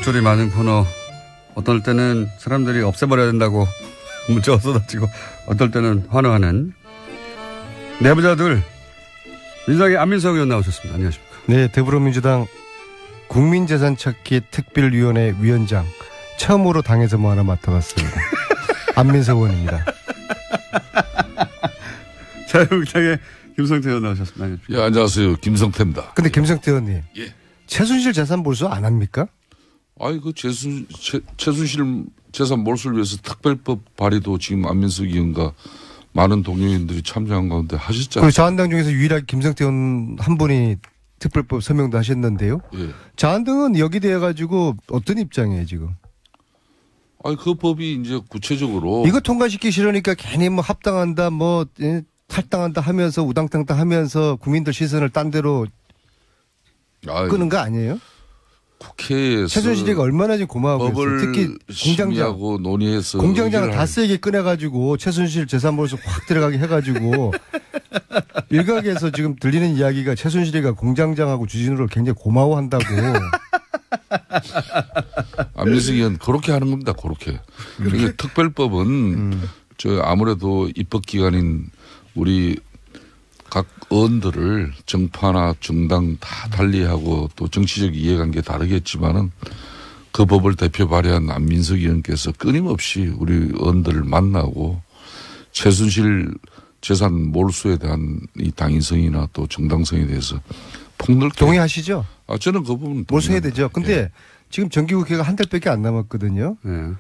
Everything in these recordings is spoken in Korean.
목줄이 많은 코너. 어떨 때는 사람들이 없애버려야 된다고 문자가 쏟아지고 어떨 때는 환호하는 내부자들 민주당의 안민석 의원 나오셨습니다. 안녕하십니까. 네, 더불어민주당 국민재산찾기 특별위원회 위원장 처음으로 당에서 뭐 하나 맡아봤습니다. 안민석 의원입니다. 자유한국당의 김성태 의원 나오셨습니다. 안녕하십니까. 예, 안녕하세요. 김성태입니다. 근데 김성태 의원님. 예. 최순실 재산 몰수 안 합니까? 아이, 최순실 재산 몰수를 위해서 특별법 발의도 지금 안민석 의원과 많은 동료인들이 참여한 가운데 하셨잖아요. 그리고 자한당 중에서 유일하게 김성태 의원 한 분이 특별법 서명도 하셨는데요. 예. 자한당은 여기 대해 가지고 어떤 입장이에요, 지금? 아니, 그 법이 이제 구체적으로. 이거 통과시키기 싫으니까 괜히 뭐 합당한다, 뭐, 탈당한다 하면서 우당탕당 하면서 국민들 시선을 딴 데로 끄는 거 아니에요? 국회에서 최순실이가 얼마나 지금 고마워 보였어요. 특히 공장장 논의해서 공장장을 다 세게 꺼내가지고 최순실 재산 몰수 확 들어가게 해가지고 일각에서 지금 들리는 이야기가 최순실이가 공장장하고 주진우를 굉장히 고마워한다고. 안민석 의원 그렇게 하는 겁니다. 그렇게. 그러니까 특별법은 저 아무래도 입법기관인 우리 각 의원들을 정파나 정당 다 달리하고 또 정치적 이해관계 다르겠지만은 그 법을 대표 발의한 안민석 의원께서 끊임없이 우리 의원들을 만나고 최순실 재산 몰수에 대한 이 당위성이나 또 정당성에 대해서 폭넓게. 동의하시죠? 아, 저는 그 부분 몰수해야 되죠. 근데 예. 지금 정기국회가 한 달밖에 안 남았거든요. 네.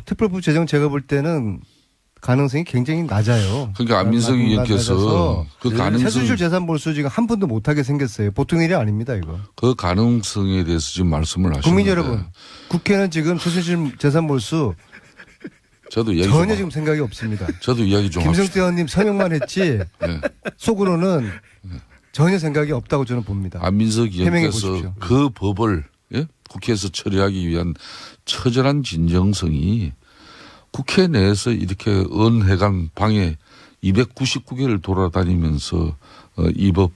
특별법 제정 제가 볼 때는 가능성이 굉장히 낮아요. 그러니까 안민석 의원께서 그 가능성. 최순실 재산 몰수 지금 한 번도 못하게 생겼어요. 보통 일이 아닙니다, 이거. 그 가능성에 대해서 지금 말씀을 하시는데. 국민 여러분, 국회는 지금 최순실 재산 몰수 저도 이야기 전혀 지금 생각이 없습니다. 저도 이야기 좀 합시다. 김성태 의원님 서명만 했지 네. 속으로는 전혀 생각이 없다고 저는 봅니다. 안민석 해명해 의원께서 보십시오. 그 법을 예? 국회에서 처리하기 위한 처절한 진정성이 국회 내에서 이렇게 의원회관 방에 299개를 돌아다니면서 이 법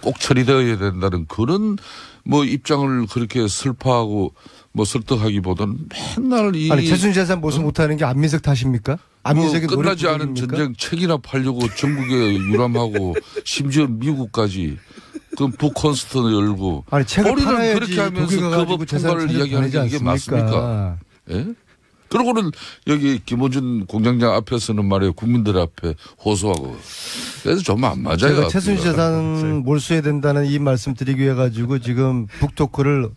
꼭 처리되어야 된다는 그런 뭐 입장을 그렇게 슬퍼하고 뭐 설득하기보다는 맨날 이 아니 최순실 재산 몰수 못하는 게 안민석 탓입니까? 안민석이 뭐 끝나지 않은 노력부족입니까? 전쟁 책이나 팔려고 전국에 유람하고 심지어 미국까지 그 북콘서트 열고 아니 책을 우리는 팔아야지 그렇게 하면서 독일가 그 법 가지고 재산 통과를 이야기하는 게 이게 맞습니까? 예? 그러고는 여기 김어준 공장장 앞에서는 말이에요. 국민들 앞에 호소하고. 그래서 좀 안 맞아요. 제가 최순실 재산 몰수해야 된다는 이 말씀 드리기 위해 가지고 지금 북토크를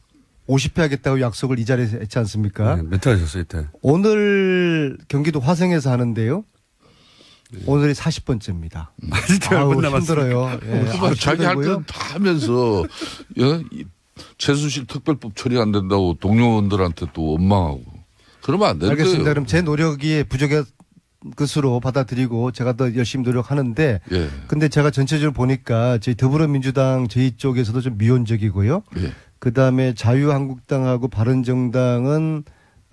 50회 하겠다고 약속을 이 자리에서 했지 않습니까? 네, 몇 회 하셨어요, 이때? 오늘 경기도 화성에서 하는데요. 오늘이 40번째입니다. 아직도 몇 번 남았습니까? 힘들어요. 예, 자기 할 때는 다 하면서 이 최순실 특별법 처리 안 된다고 동료 의원들한테 또 원망하고. 그러면 안 되는 알겠습니다. 거예요. 그럼 제 노력이 부족한 것으로 받아들이고 제가 더 열심히 노력하는데 예. 근데 제가 전체적으로 보니까 저희 더불어민주당 저희 쪽에서도 좀 미온적이고요. 예. 그다음에 자유한국당하고 바른정당은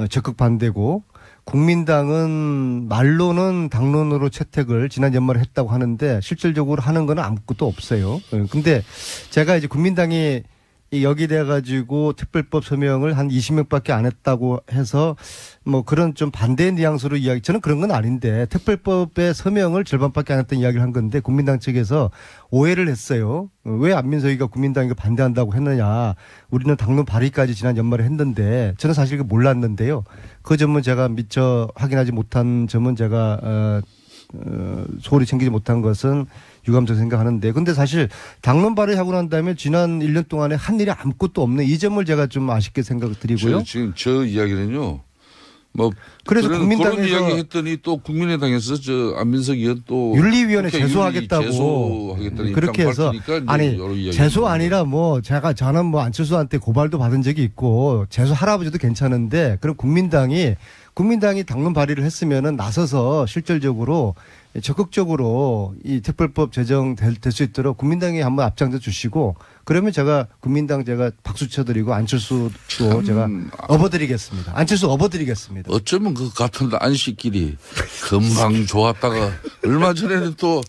적극 반대고 국민당은 말로는 당론으로 채택을 지난 연말에 했다고 하는데 실질적으로 하는 건 아무것도 없어요. 근데 제가 이제 국민당이 여기 돼가지고 특별법 서명을 한 20명밖에 안 했다고 해서 뭐 그런 좀 반대 뉘앙스로 이야기, 저는 그런 건 아닌데 특별법의 서명을 절반밖에 안 했던 이야기를 한 건데 국민당 측에서 오해를 했어요. 왜 안민석이가 국민당이 반대한다고 했느냐. 우리는 당론 발의까지 지난 연말에 했는데 저는 사실 그 몰랐는데요. 그 점은 제가 미처 확인하지 못한 점은 제가 소홀히 챙기지 못한 것은 유감스럽게 생각하는데 근데 사실 당론 발의하고 난 다음에 지난 1년 동안에 한 일이 아무것도 없는 이 점을 제가 좀 아쉽게 생각드리고요. 지금 저 이야기는요. 뭐 그래서 국민당에서 그런 이야기 했더니 또 국민의당에서 저 안민석 의원 또 윤리위원회 제소하겠다고 제소하겠다는 그렇게 해서 아니 제소 아니라 뭐 저는 뭐 안철수한테 고발도 받은 적이 있고 제소 할아버지도 괜찮은데 그럼 국민당이 당론 발의를 했으면은 나서서 실질적으로 적극적으로 이 특별법 제정될 수 있도록 국민당이 한번 앞장서 주시고 그러면 제가 국민당 제가 박수 쳐드리고 안철수도 제가 업어드리겠습니다. 안철수 업어드리겠습니다. 어쩌면 그 같은 안식끼리 금방 좋았다가 얼마 전에는 또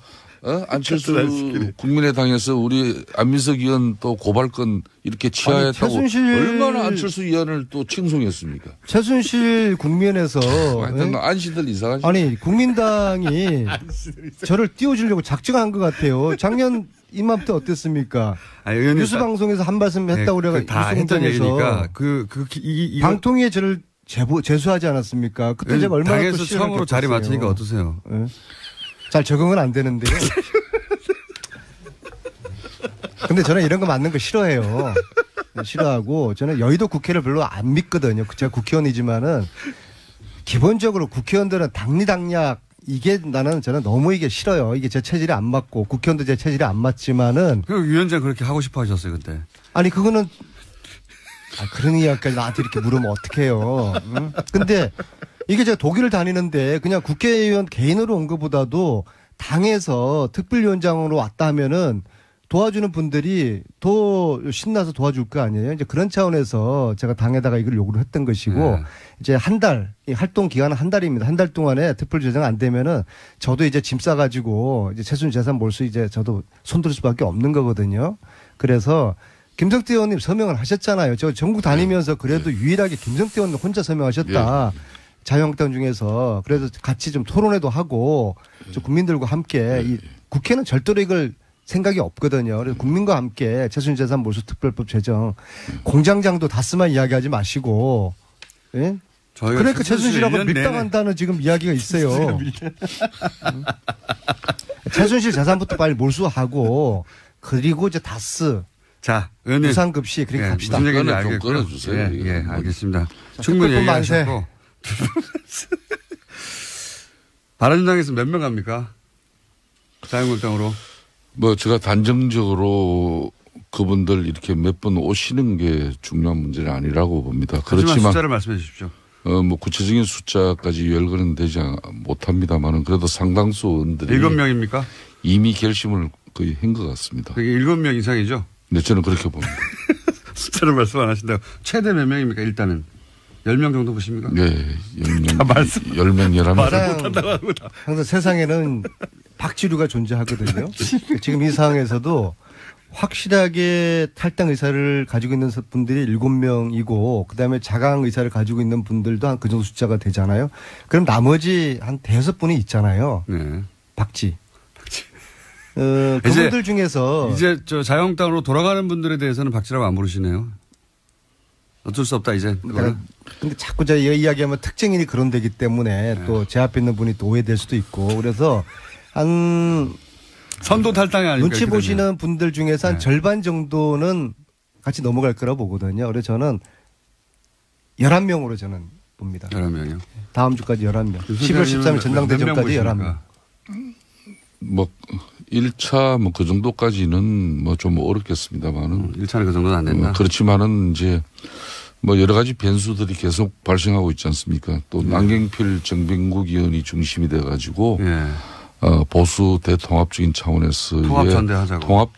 안철수 국민의당에서 우리 안민석 의원 또 고발건 이렇게 취하했다고 얼마나 안철수 의원을 또 칭송했습니까? 최순실 국면에서 하여튼 안시들 이상하죠. 아니 국민당이 저를 띄워주려고 작정한 것 같아요. 작년 이맘때 어땠습니까? 뉴스 방송에서 한 말씀 했다고 그래가 다 했던 얘기니까 방통위에 저를 제수하지 않았습니까? 그때 제가 얼마나 당에서 처음으로 자리 맡으니까 어떠세요? 네. 잘 적응은 안 되는데요. 근데 저는 이런 거 맞는 거 싫어해요. 싫어하고 저는 여의도 국회를 별로 안 믿거든요. 제가 국회의원이지만은 기본적으로 국회의원들은 당리당략 이게 저는 너무 이게 싫어요. 이게 제 체질에 안 맞고 국회의원도 제 체질에 안 맞지만은. 그 위원장 그렇게 하고 싶어 하셨어요 그때. 아니 그거는 그런 이야기까지 나한테 이렇게 물으면 어떡해요. 응? 근데 이게 제가 독일을 다니는데 그냥 국회의원 개인으로 온 것보다도 당에서 특별위원장으로 왔다 하면은 도와주는 분들이 더 신나서 도와줄 거 아니에요. 이제 그런 차원에서 제가 당에다가 이걸 요구를 했던 것이고 이제 한 달, 활동 기간은 한 달입니다. 한 달 동안에 특별위원장 안 되면은 저도 이제 짐 싸가지고 이제 최순실 재산 몰수 이제 저도 손들 수밖에 없는 거거든요. 그래서 김성태 의원님 서명을 하셨잖아요. 저 전국 다니면서 그래도 유일하게 김성태 의원님 혼자 서명하셨다. 자유한국당 중에서. 그래서 같이 좀 토론회도 하고 좀 국민들과 함께 이 국회는 절대로 이걸 생각이 없거든요. 그래서 국민과 함께 최순실 재산 몰수 특별법 제정 공장장도 다스만 이야기하지 마시고 예? 그러니까 최순실하고 밀당한다는 지금 이야기가 있어요. 최순실 재산부터 빨리 몰수하고 그리고 이제 다스 자, 의원님. 무상급식 그렇게 갑시다. 무슨 얘기인지 알겠고요. 끊어주세요. 예, 알겠습니다. 충분히 얘기하셨고. 바른정당에서 몇 명 갑니까? 자유한국당으로. 뭐 제가 단정적으로 그분들 이렇게 몇 번 오시는 게 중요한 문제는 아니라고 봅니다. 그렇지만 숫자를 말씀해 주십시오. 뭐 구체적인 숫자까지 열거는 되지 못합니다만은 그래도 상당수 의원들이 7명입니까? 이미 결심을 거의 한 것 같습니다. 그게 7명 이상이죠? 네, 저는 그렇게 봅니다. 숫자를 말씀 안 하신다고. 최대 몇 명입니까, 일단은? 10명 정도 보십니까? 네, 10명. 10명, 11명. 말을 못한다고 합니다. 항상 세상에는 박지류가 존재하거든요. 지금 이 상황에서도 확실하게 탈당 의사를 가지고 있는 분들이 7명이고 그다음에 자강 의사를 가지고 있는 분들도 한 그 정도 숫자가 되잖아요. 그럼 나머지 한 5분이 있잖아요. 네. 박지. 그분들 중에서 이제 저 자유한국당으로 돌아가는 분들에 대해서는 박지라고 안 부르시네요. 어쩔 수 없다 이제. 근데 자꾸 제가 이야기하면 특정인이 그런 데기 때문에 또 제 앞에 있는 분이 또 오해될 수도 있고 그래서 한 선도 탈당이 아니고 눈치 보시는 분들 중에서 한 절반 정도는 같이 넘어갈 거라고 보거든요. 그래서 저는 11명으로 저는 봅니다. 11명이요? 다음 주까지 11명. 10월 13일 전당대전까지 11명. 뭐 1차 뭐 그 정도까지는 뭐 좀 어렵겠습니다만은 1차는 그 정도는 안 된다. 그렇지만은 이제 뭐 여러 가지 변수들이 계속 발생하고 있지 않습니까? 또 남경필 정병국 의원이 중심이 돼 가지고 보수 대통합적인 차원에서 통합전대하자고.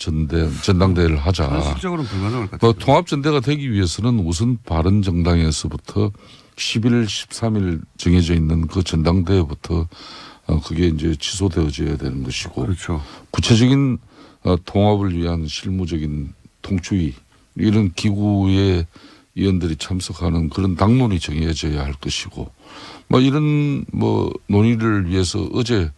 전당대회를 하자. 현실적으로는 불가능할 것 같아요. 통합전대가 되기 위해서는 우선 바른정당에서부터 11일, 13일 정해져 있는 그 전당대회부터 그게 이제 취소되어져야 되는 것이고. 그렇죠. 구체적인 통합을 위한 실무적인 통추위 이런 기구에 의원들이 참석하는 그런 당론이 정해져야 할 것이고. 뭐 이런 뭐 논의를 위해서 어제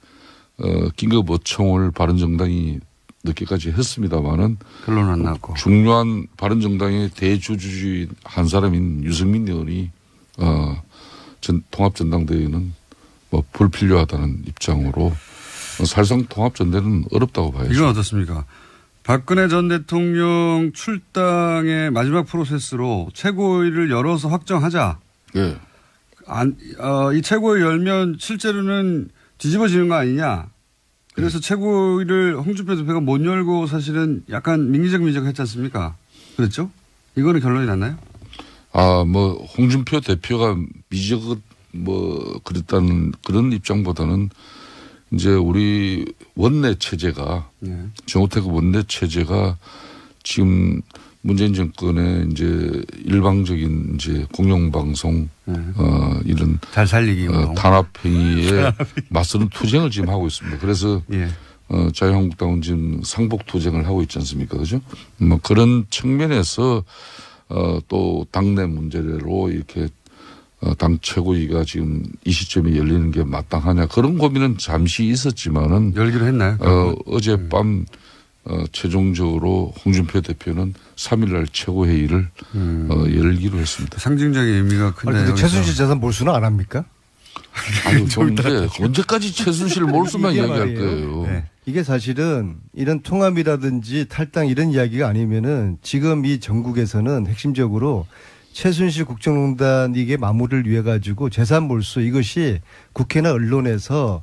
긴급 어청을 바른정당이 늦게까지 했습니다마는 결론은 안 나왔고 중요한 바른정당의 대주주주의 한 사람인 유승민 의원이 통합전당대회는 뭐 불필요하다는 입장으로 사실상 통합전대는 어렵다고 봐야죠. 이건 어떻습니까? 박근혜 전 대통령 출당의 마지막 프로세스로 최고위를 열어서 확정하자. 네. 이 최고위 열면 실제로는 뒤집어지는 거 아니냐. 그래서 최고위를 홍준표 대표가 못 열고 사실은 약간 민기적 했지 않습니까? 그랬죠? 이거는 결론이 났나요? 뭐 홍준표 대표가 그랬다는 그런 입장보다는 이제 우리 원내 체제가 정우택 원내 체제가 지금 문재인 정권의 이제 일방적인 이제 공영방송 이런 잘 살리기 탄압행위에 맞서는 투쟁을 지금 하고 있습니다. 그래서 자유한국당은 지금 상복투쟁을 하고 있지 않습니까? 그죠? 뭐 그런 측면에서 또 당내 문제로 이렇게 당 최고위가 지금 이 시점에 열리는 게 마땅하냐 그런 고민은 잠시 있었지만은 열기로 했나요? 어젯밤 최종적으로 홍준표 대표는 3일날 최고회의를 열기로 했습니다. 상징적인 의미가 큰데. 근데 최순실 재산 몰수는 안 합니까? 아니, 그런데 언제까지 최순실 몰수만 이야기할 거예요. 네. 이게 사실은 이런 통합이라든지 탈당 이런 이야기가 아니면은 지금 이 전국에서는 핵심적으로 최순실 국정농단 이게 마무리를 위해 가지고 재산 몰수 이것이 국회나 언론에서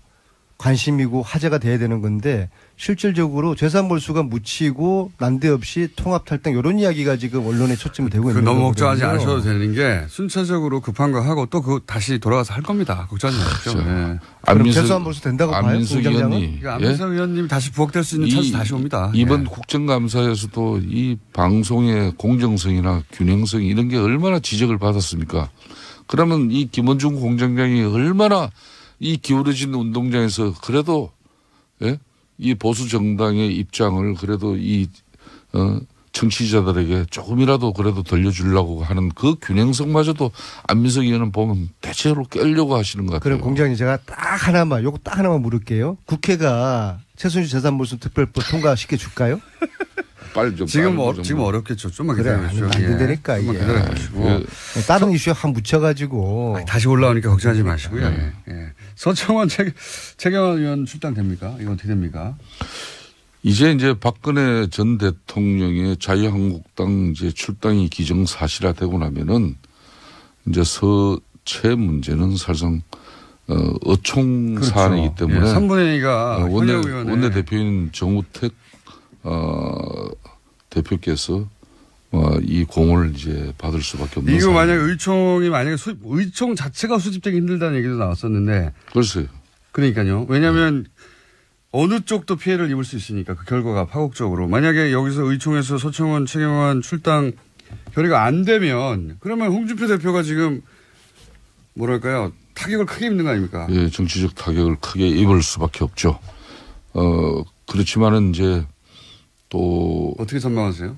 관심이고 화제가 돼야 되는 건데 실질적으로 재산 몰수가 묻히고 난데없이 통합 탈당 이런 이야기가 지금 언론에 초점이 되고 있는 거거든요. 너무 걱정하지 않으셔도 되는 게 순차적으로 급한 거 하고 또 그거 다시 돌아가서 할 겁니다. 걱정하지 마십시오. 네. 그럼 재산 몰수 된다고 봐요? 안민석 의원님. 안민석 의원님이 다시 부각될 수 있는 찬스 다시 옵니다. 이번 국정감사에서도 이 방송의 공정성이나 균형성 이런 게 얼마나 지적을 받았습니까? 그러면 이 김원중 공장장이 얼마나 이 기울어진 운동장에서 그래도 예? 이 보수 정당의 입장을 그래도 이 청취자들에게 조금이라도 그래도 들려주려고 하는 그 균형성마저도 안민석 의원은 보면 대체로 깨려고 하시는 것 같아요. 그럼 공장님 제가 요거 딱 하나만 물을게요. 국회가 최순실 재산 몰수 특별법 통과시켜 줄까요? 빨리 좀 지금 어렵겠죠. 좀만 기다려주시죠. 안 된다니까 이게. 다른 이슈에 한 묻혀가지고 다시 올라오니까 걱정하지 마시고요. 예. 서청원 최경환 의원 출당됩니까? 이거 어떻게 됩니까? 이제 박근혜 전 대통령의 자유한국당 이제 출당이 기정사실화되고 나면은 이제 서체 문제는 사실상 어총 그렇죠. 사안이기 때문에 3분의 2가 원내대표인 정우택 대표께서 이 공을 이제 받을 수밖에 없는. 이거 만약 의총이 의총 자체가 수집되기 힘들다는 얘기도 나왔었는데. 글쎄요. 그러니까요. 왜냐하면 어느 쪽도 피해를 입을 수 있으니까 그 결과가 파국적으로. 만약에 여기서 의총에서 서청원, 최경환 출당 결의가 안 되면 그러면 홍준표 대표가 지금 뭐랄까요 타격을 크게 입는 거 아닙니까? 예, 정치적 타격을 크게 입을 수밖에 없죠. 그렇지만은 이제 또 어떻게 전망하세요?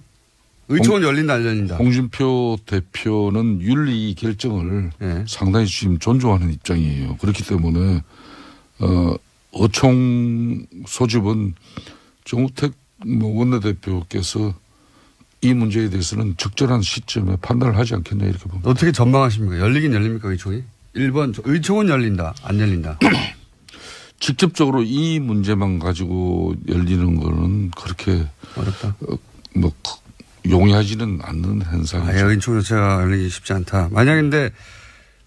의총은 열린다 안 열린다? 홍준표 대표는 윤리 결정을 상당히 지금 존중하는 입장이에요. 그렇기 때문에 어총 소집은 정우택 원내대표께서 이 문제에 대해서는 적절한 시점에 판단을 하지 않겠냐 이렇게 봅니다. 어떻게 전망하십니까? 열리긴 열립니까 의총이? 1번 의총은 열린다 안 열린다? 직접적으로 이 문제만 가지고 열리는 거는 그렇게 어렵다. 용이하지는 않는 현상이죠. 의총 자체가 열리기 쉽지 않다. 만약인데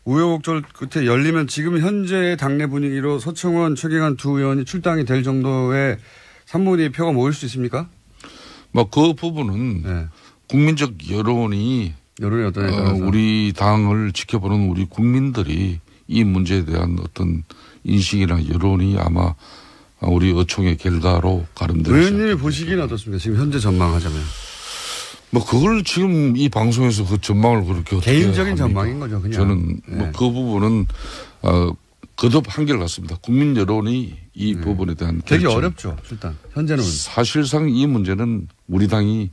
우여곡절 끝에 열리면 지금 현재 당내 분위기로 서청원, 최경환 두 의원이 출당이 될 정도의 3분의 2 표가 모일 수 있습니까? 그 부분은 국민적 여론이 어떤 우리 당을 지켜보는 우리 국민들이 이 문제에 대한 어떤 인식이나 여론이 아마 우리 어총의 결과로 가름되죠. 의원님이 보시기는 어떻습니까? 지금 현재 전망하자면. 그걸 지금 이 방송에서 그 전망을 그렇게 개인적인 전망인 거죠, 그냥. 저는 그 부분은 거듭 한결같습니다. 국민 여론이 이 부분에 대한 되게 어렵죠, 일단 현재는. 사실상 이 문제는 우리 당이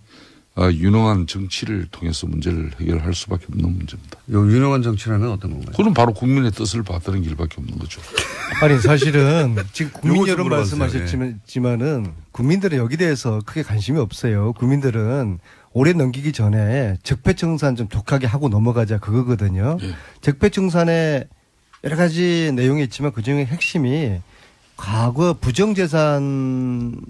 유능한 정치를 통해서 문제를 해결할 수밖에 없는 문제입니다. 유능한 정치라면 어떤 건가요? 그건 바로 국민의 뜻을 받드는 길밖에 없는 거죠. 아니 사실은 지금 국민 여론 말씀하셨지만은 국민들은 여기 대해서 크게 관심이 없어요. 국민들은 올해 넘기기 전에 적폐청산 좀 독하게 하고 넘어가자 그거거든요. 적폐청산에 여러 가지 내용이 있지만 그중에 핵심이 과거 부정재산을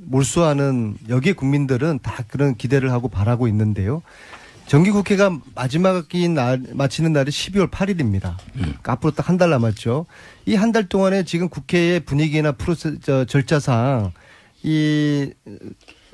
몰수하는 여기에 국민들은 다 그런 기대를 하고 바라고 있는데요. 정기국회가 마치는 날이 12월 8일입니다. 그러니까 앞으로 딱 한 달 남았죠. 이 한 달 동안에 지금 국회의 분위기나 절차상 이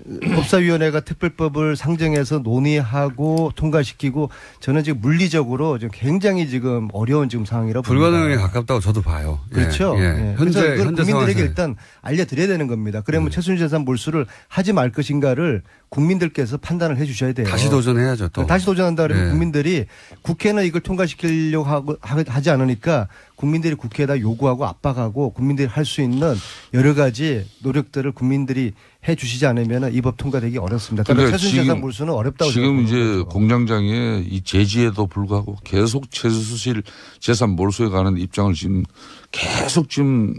법사위원회가 특별법을 상정해서 논의하고 통과시키고 저는 지금 물리적으로 지금 굉장히 지금 어려운 지금 상황이라고 불가능에 가깝다고 저도 봐요. 그렇죠. 현재 국민들에게 상황에서. 일단 알려드려야 되는 겁니다. 그러면 최순실 재산 몰수를 하지 말 것인가를 국민들께서 판단을 해 주셔야 돼요. 다시 도전해야죠. 또. 다시 도전한다 그러면 국민들이 국회는 이걸 통과시키려고 하지 않으니까 국민들이 국회에다 요구하고 압박하고 국민들이 할 수 있는 여러 가지 노력들을 국민들이 해 주시지 않으면 이 법 통과되기 어렵습니다. 그러니까 최순실재산 몰수는 어렵다고 지금 이제 거죠. 공장장의 이 제지에도 불구하고 계속 최순실 재산 몰수에 관한 입장을 지금 계속 지금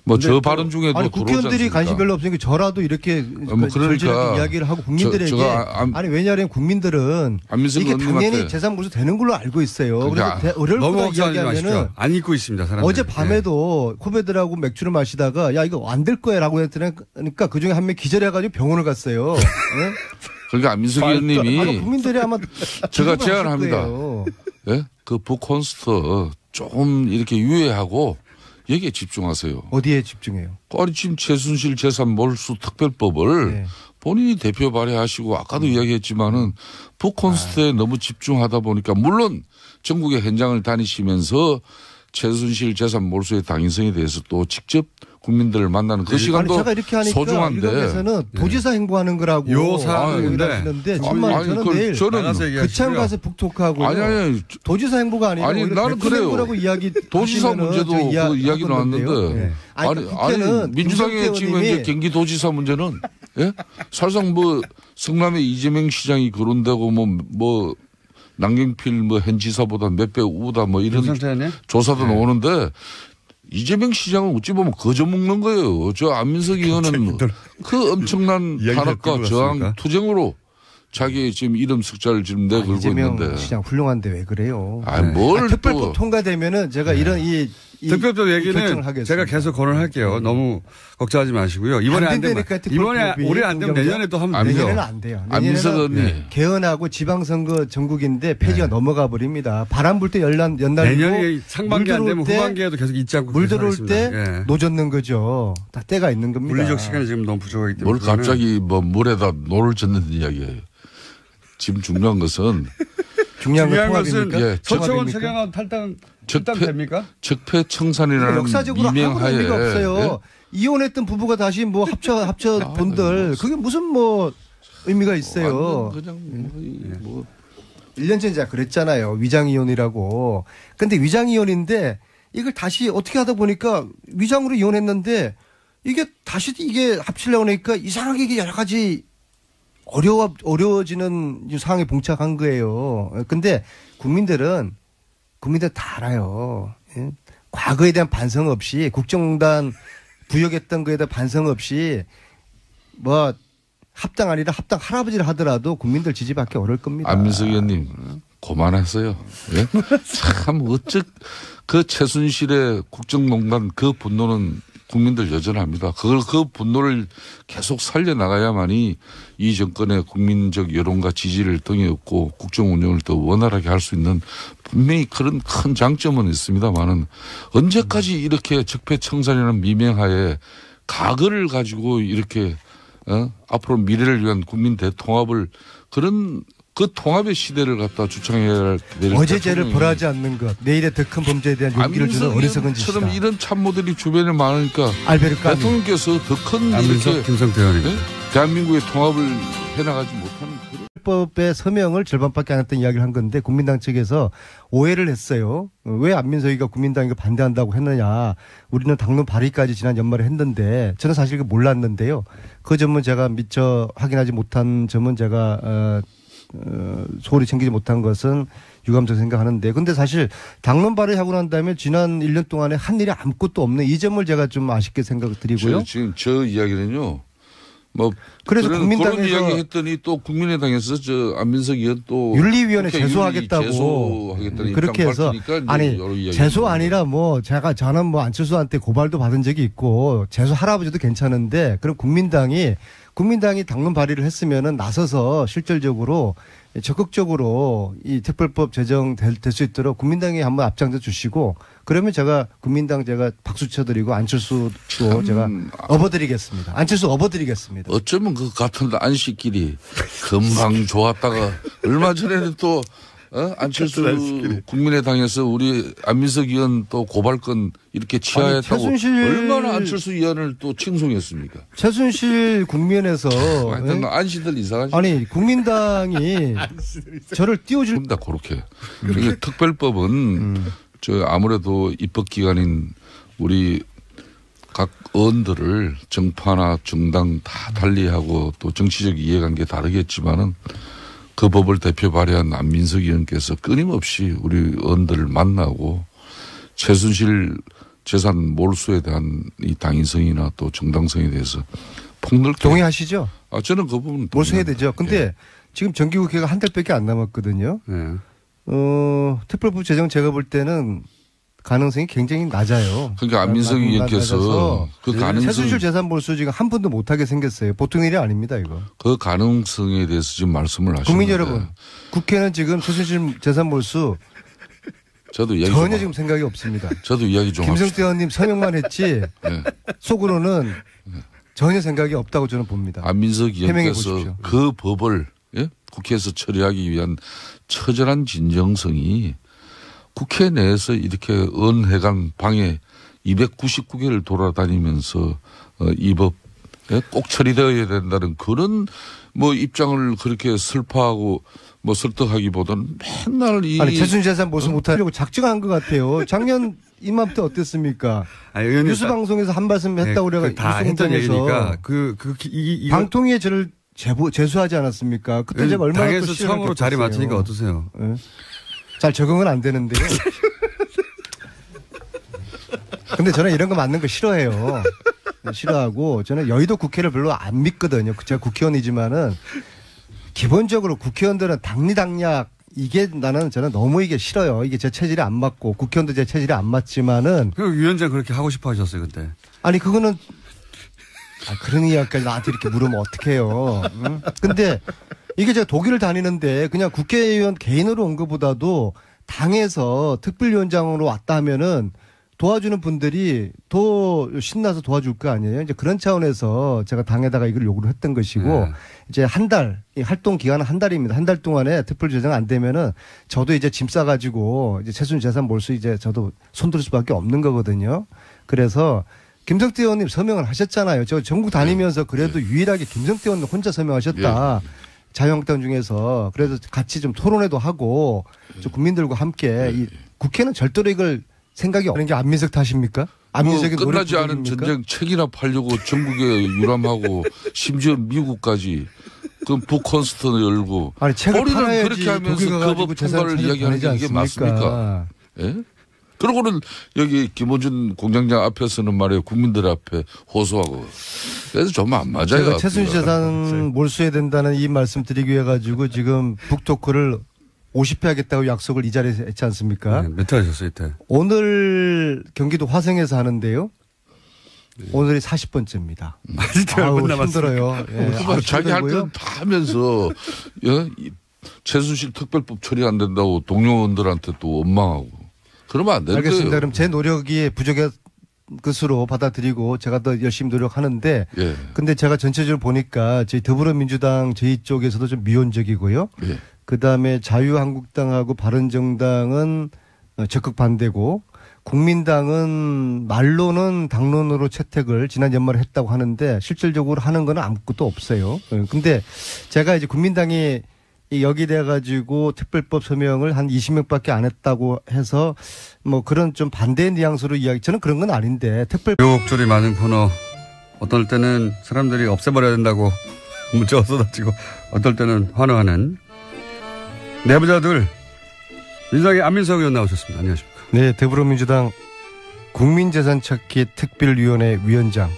뭐 저 발언 중에도 아니 국회의원들이 관심 별로 없으니까 저라도 이렇게 그러니까 이야기를 하고 국민들에게 아니 왜냐하면 국민들은 이게 당연히 재산 몰수 되는 걸로 알고 있어요. 그러니까 그래서 어려울 거다 이야기하면은 안 잊고 있습니다. 사람들. 어제 밤에도 후배들하고 맥주를 마시다가 야 이거 안 될 거야라고 했더니까 그 중에 한 명 기절해가지고 병원을 갔어요. 네? 그러니까 안민석 의원님이 국민들이 아마 제가 제안합니다. 예? 그 북콘스트 조금 이렇게 유예하고 여기에 집중하세요. 어디에 집중해요? 아니 지금 최순실 재산 몰수 특별법을 네. 본인이 대표 발의하시고 아까도 이야기했지만은 북콘스트에 너무 집중하다 보니까 물론 전국의 현장을 다니시면서 최순실 재산 몰수의 당위성에 대해서 또 직접 국민들을 만나는 그 시간도 제가 이렇게 하니까 소중한데 도지사 행보하는 거라고 요 사안인데 정말 저는 내일 그창 가서 북톡하고 아니 도지사 행보가 아니라 아니 나는 그래요. 행보라고 이야기 도지사 문제도 그 이야기 나왔는데 네. 아니 민주당의 지금 현재 경기도지사 문제는 예? 사실상 뭐 성남의 이재명 시장이 거론되고 뭐 남경필 뭐 현 지사보다 몇 배 우다 뭐 이런 조사도 나오는데 이재명 시장은 어찌 보면 거저 먹는 거예요. 저 안민석 의원은 그 엄청난 탄압과 저항 투쟁으로 자기 지금 이름 석자를 지금 내걸고 있는데. 이재명 시장 훌륭한데 왜 그래요? 특별법 통과되면은 제가 이런 특별법 얘기는 제가 계속 거론할게요. 너무 걱정하지 마시고요. 이번에 안 되면 올해 안 되면 내년에 또 하면 되죠. 내년에는 안 돼요. 안민석 의원님 개헌하고 지방선거 전국인데 폐지가 넘어가 버립니다. 바람 불 때 연날리고 내년에 상반기 안 되면 후반기에도 계속 잊지 않고 물 들어올 때 노젓는 거죠. 다 때가 있는 겁니다. 물리적 시간이 지금 너무 부족하기 때문에. 뭘 갑자기 뭐 물에다 노를 젓는 이야기예요. 지금 중요한 것은 중요한 것은 서초원 최경환 탈당 됩니까? 적폐청산이라는 역사적으로 아무런 의미가 없어요. 예? 이혼했던 부부가 다시 뭐 합쳐 본들 그게 무슨 뭐 의미가 있어요. 그냥 뭐 1년 전에 제가 그랬잖아요. 위장이혼이라고. 근데 위장이혼인데 이걸 다시 어떻게 하다 보니까 위장으로 이혼했는데 이게 다시 이게 합치려고 하니까 이상하게 이게 여러 가지 어려워지는 상황에 봉착한 거예요. 근데 국민들 다 알아요. 예? 과거에 대한 반성 없이 국정농단 부역했던 거에 대한 반성 없이 뭐 합당 아니라 합당 할아버지를 하더라도 국민들 지지받기 어려울 겁니다. 안민석 의원님 그만하세요. 예? 참 그 최순실의 국정농단 그 분노는 국민들 여전합니다. 그 분노를 계속 살려나가야만이 이 정권의 국민적 여론과 지지를 등에 업고 국정 운영을 더 원활하게 할 수 있는 분명히 그런 큰 장점은 있습니다만은 언제까지 이렇게 적폐청산이라는 미명하에 과거를 가지고 이렇게 앞으로 미래를 위한 국민 대통합을 그런 그 통합의 시대를 갖다 주창해야 될 어제 죄를 벌하지 않는 것, 내일의 더 큰 범죄에 대한 용기를 주는 어리석은 짓이다. 처럼 이런 참모들이 주변에 많으니까 알베르 대통령께서 더 큰 이렇게 김성태 의원님 대한민국의 통합을 해나가지 못하는 법의 서명을 절반밖에 안 했던 이야기를 한 건데 국민당 측에서 오해를 했어요. 왜 안민석이가 국민당이 반대한다고 했느냐. 우리는 당론 발의까지 지난 연말에 했는데 저는 사실 그 몰랐는데요. 그 점은 제가 미처 확인하지 못한 점은 제가 소홀히 챙기지 못한 것은 유감스럽게 생각하는데 근데 사실 당론 발의하고 난 다음에 지난 1년 동안에 한 일이 아무것도 없는 이 점을 제가 좀 아쉽게 생각드리고요. 지금 저 이야기는요. 뭐 그래서 국민당에서 그런 이야기 했더니 또 국민의당에서 저 안민석 의원 또 윤리위원회 제소하겠다고 그렇게 해서 아니 제소 아니라 뭐 저는 뭐 안철수한테 고발도 받은 적이 있고 제소 할아버지도 괜찮은데 그럼 국민당이 당론 발의를 했으면은 나서서 실질적으로 적극적으로 이 특별법 제정될 수 있도록 국민당이 한번 앞장서 주시고 그러면 제가 국민당 박수 쳐드리고 안철수도 제가 업어드리겠습니다. 안철수 업어드리겠습니다. 어쩌면 그 같은 안식끼리 금방 좋았다가 얼마 전에는 또 안철수 국민의당에서 우리 안민석 의원 또 고발건 이렇게 치하했다고 얼마나 안철수 의원을 또 칭송했습니까? 최순실 국면에서 하여튼 안시들 이상하죠. 아니 국민당이 저를 띄워줄 겁니다. 그렇게. 그러니까 특별법은 아무래도 입법기관인 우리 각 의원들을 정파나 정당 다 달리하고 또 정치적 이해관계 다르겠지만은 그 법을 대표 발의한 안민석 의원께서 끊임없이 우리 의원들을 만나고 최순실 재산 몰수에 대한 이 당위성이나 또 정당성에 대해서 폭넓게. 동의하시죠? 저는 그 부분 몰수해야 되죠. 근데 예. 지금 정기국회가 한 달밖에 안 남았거든요. 예. 특별법 제정 제가 볼 때는 가능성이 굉장히 낮아요. 그러니까 안민석 의원께서 그 가능성. 최순실 재산 몰수 지금 한 번도 못하게 생겼어요. 보통 일이 아닙니다, 이거. 그 가능성에 대해서 지금 말씀을 하시는데. 국민 여러분, 국회는 지금 최순실 재산 몰수 저도 이야기 전혀 지금 생각이 없습니다. 저도 이야기 좀 김성태 의원님 서명만 했지 네. 속으로는 전혀 생각이 없다고 저는 봅니다. 안민석 의원께서 그 법을 국회에서 처리하기 위한 처절한 진정성이 국회 내에서 이렇게 의원회관 방에 299개를 돌아다니면서 이 법 꼭 처리되어야 된다는 그런 뭐 입장을 그렇게 슬퍼하고 뭐 설득하기보다는 맨날 아니 최순실 재산 몰수 못하려고 작정한 것 같아요. 작년 이맘때 어땠습니까? 뉴스 방송에서 한 말씀 했다고 그래가 다 했던 얘기니까 방통위에 저를 제수하지 않았습니까? 그때 제가 얼마나 당에서 처음으로 자리 맡으니까 어떠세요? 네. 잘 적응은 안 되는데요. 근데 저는 이런 거 맞는 거 싫어해요. 싫어하고 저는 여의도 국회를 별로 안 믿거든요. 제가 국회의원이지만은 기본적으로 국회의원들은 당리당략 이게 저는 너무 이게 싫어요. 이게 제 체질에 안 맞고 국회의원도 제 체질에 안 맞지만은. 그 위원장 그렇게 하고 싶어 하셨어요 그때. 아니 그거는 그런 이야기까지 나한테 이렇게 물으면 어떡해요. 응? 근데 이게 제가 독일을 다니는데 그냥 국회의원 개인으로 온 것보다도 당에서 특별위원장으로 왔다 하면은 도와주는 분들이 더 신나서 도와줄 거 아니에요. 이제 그런 차원에서 제가 당에다가 이걸 요구를 했던 것이고 이제 한 달, 이 활동 기간은 한 달입니다. 한 달 동안에 특별 제정 안 되면은 저도 이제 짐 싸가지고 이제 최순실 재산 몰수 이제 저도 손들 수밖에 없는 거거든요. 그래서 김성태 의원님 서명을 하셨잖아요. 저 전국 다니면서 그래도 유일하게 김성태 의원님 혼자 서명하셨다. 자유한국당 중에서 그래서 같이 좀 토론회도 하고 좀 국민들과 함께 이 국회는 절대로 이걸 생각이 없는 게 안민석 탓입니까? 안민석이 뭐 끝나지 않은 전쟁 책이나 팔려고 전국에 유람하고 심지어 미국까지 그 북콘서트 열고 아니 책을 팔아야지 그렇게 하면서 그 법 통과를 이야기하는 게 이게 맞습니까? 예? 그러고는 여기 김어준 공장장 앞에서는 말이에요 국민들 앞에 호소하고 그래서 좀 안 맞아요. 제가 최순실 재산 몰수해야 된다는 이 말씀 드리기 위해 가지고 지금 북토크를 50회 하겠다고 약속을 이 자리에서 했지 않습니까? 네, 몇 회 하셨어요 이때? 오늘 경기도 화성에서 하는데요. 오늘이 40번째입니다. 아우 힘들어요. 예, 자기 할 때는 다 하면서 최순실 특별법 처리 안 된다고 동료 의원들한테 또 원망하고 그러면 안 되는 알겠습니다. 거예요. 그럼 제 노력이 부족한 것으로 받아들이고 제가 더 열심히 노력하는데 근데 제가 전체적으로 보니까 저희 더불어민주당 저희 쪽에서도 좀 미온적이고요. 그다음에 자유한국당하고 바른정당은 적극 반대고 국민당은 말로는 당론으로 채택을 지난 연말에 했다고 하는데 실질적으로 하는 건 아무것도 없어요. 근데 제가 이제 국민당이 여기 돼가지고 특별법 서명을 한 20명밖에 안 했다고 해서 뭐 그런 좀 반대 뉘앙스로 이야기 저는 그런 건 아닌데 의혹줄이 많은 코너 어떨 때는 사람들이 없애버려야 된다고 문자가 쏟아지고 어떨 때는 환호하는 내부자들 민주당의 안민석 의원 나오셨습니다. 안녕하십니까. 네, 더불어민주당 국민재산 찾기 특별위원회 위원장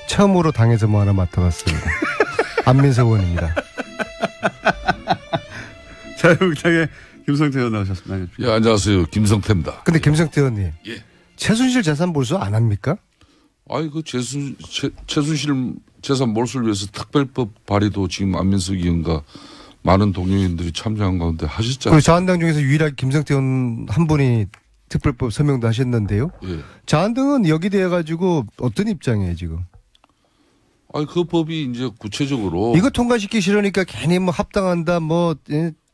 처음으로 당에서 뭐 하나 맡아봤습니다. 안민석 의원입니다. 자유한국당의 김성태 의원 나오셨습니다. 안녕하십니까. 예, 안녕하세요. 김성태입니다. 근데 김성태 의원님. 예. 최순실 재산 몰수 안 합니까? 아이, 최순실 재산 몰수를 위해서 특별법 발의도 지금 안민석 의원과 많은 동료인들이 참여한 가운데 하셨잖아요. 그리고 자한당 중에서 유일하게 김성태 의원 한 분이 특별법 서명도 하셨는데요. 예. 자한당은 여기 돼가지고 어떤 입장이에요, 지금? 아니, 그 법이 이제 구체적으로. 이거 통과시키기 싫으니까 괜히 뭐 합당한다, 뭐,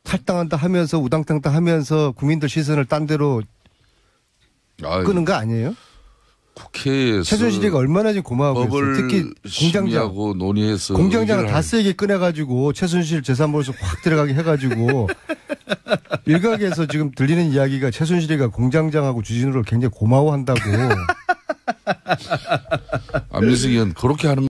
탈당한다 하면서 우당탕당 하면서 국민들 시선을 딴 데로 끄는 거 아니에요? 국회에서 최순실이가 얼마나 지금 고마워 보였어요. 특히 공장장 논의해서 공장장을 다 세게 꺼내가지고 최순실 재산 몰수 확 들어가게 해가지고 일각에서 지금 들리는 이야기가 최순실이가 공장장하고 주진우를 굉장히 고마워한다고. 안민석 의원 그렇게 하는